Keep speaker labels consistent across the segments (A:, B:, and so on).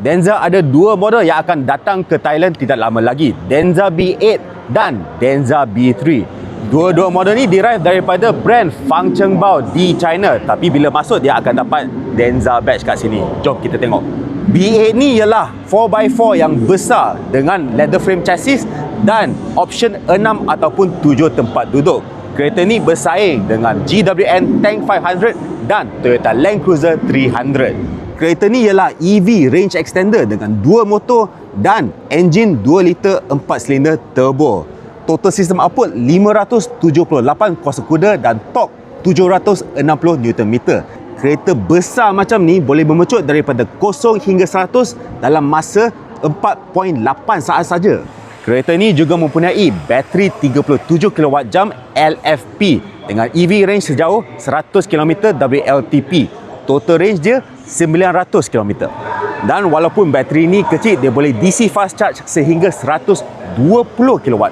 A: Denza ada dua model yang akan datang ke Thailand tidak lama lagi, Denza B8 dan Denza B3. Dua-dua model ni derive daripada brand Fang Cheng Bao di China, tapi bila masuk dia akan dapat Denza badge kat sini. Jom kita tengok. B8 ni ialah 4x4 yang besar dengan leather frame chassis dan option 6 ataupun 7 tempat duduk. Kereta ni bersaing dengan GWN Tank 500 dan Toyota Land Cruiser 300. Kereta ni ialah EV range extender dengan dua motor dan enjin 2 liter 4 silinder turbo. Total system output 578 kuasa kuda dan torque 760 Nm. Kereta besar macam ni boleh memecut daripada 0 hingga 100 dalam masa 4.8 saat saja. Kereta ni juga mempunyai bateri 37 kWh LFP dengan EV range sejauh 100 km WLTP. Total range dia 900 km. Dan walaupun bateri ni kecil, dia boleh DC fast charge sehingga 120 kW.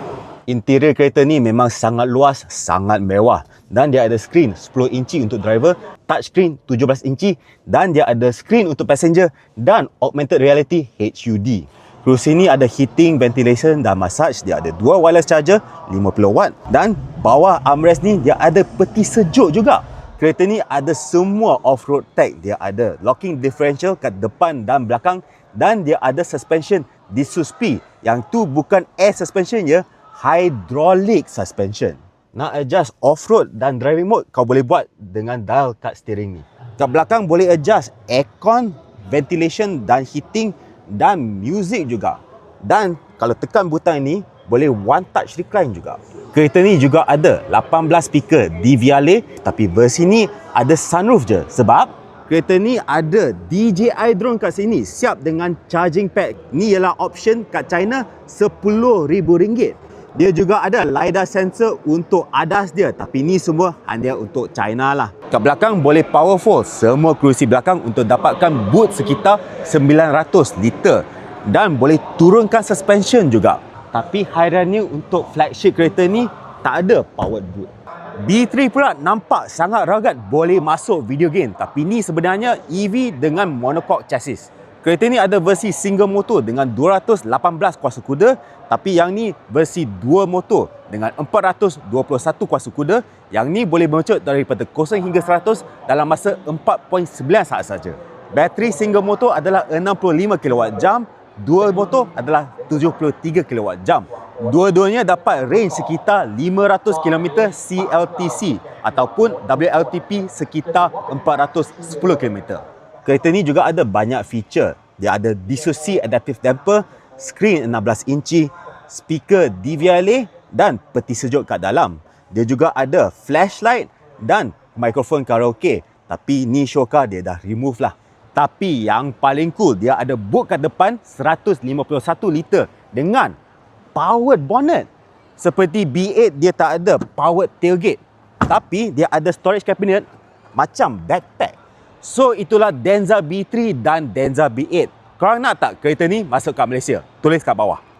A: Interior kereta ni memang sangat luas, sangat mewah. Dan dia ada skrin 10 inci untuk driver, touchscreen 17 inci dan dia ada skrin untuk passenger dan augmented reality HUD. Kerusi ni ada heating, ventilation dan massage. Dia ada dua wireless charger 50W dan bawah armrest ni dia ada peti sejuk juga. Kereta ni ada semua off-road tech. Dia ada locking differential kat depan dan belakang dan dia ada suspension Disuspi. Yang tu bukan air suspension ya, hydraulic suspension. Nak adjust off-road dan driving mode, kau boleh buat dengan dial kat steering ni. Kat belakang boleh adjust aircon, ventilation dan heating dan music juga. Dan kalau tekan butang ini, boleh one touch recline juga. Kereta ni juga ada 18 speaker DVLA, tapi versi ni ada sunroof je sebab kereta ni ada DJI drone kat sini siap dengan charging pad. Ni ialah option kat China RM10,000. Dia juga ada LiDAR sensor untuk ADAS dia, tapi ni semua hanya untuk China lah. Kat belakang boleh power fold semua kerusi belakang untuk dapatkan boot sekitar 900 liter dan boleh turunkan suspension juga. Tapi hairannya untuk flagship kereta ni tak ada powered boot. B3 pula nampak sangat rugged, boleh masuk video game, tapi ni sebenarnya EV dengan monocoque chassis. Kereta ni ada versi single motor dengan 218 kuasa kuda, tapi yang ni versi dua motor dengan 421 kuasa kuda. Yang ni boleh memecut daripada 0 hingga 100 dalam masa 4.9 saat saja. Bateri single motor adalah 65 kWh, dua motor adalah 73 kWh. Dua-duanya dapat range sekitar 500 km CLTC ataupun WLTP sekitar 410 km. Kereta ni juga ada banyak feature. Dia ada Disuspi adaptive damper, skrin 16 inci, speaker DVLA dan peti sejuk kat dalam. Dia juga ada flashlight dan mikrofon karaoke. Tapi ni showcar dia dah remove lah. Tapi yang paling cool, dia ada boot kat depan 151 liter dengan powered bonnet. Seperti B8 dia tak ada powered tailgate, tapi dia ada storage cabinet macam backpack. So itulah Denza B3 dan Denza B8. Korang nak tak kereta ni masuk kat Malaysia? Tulis kat bawah.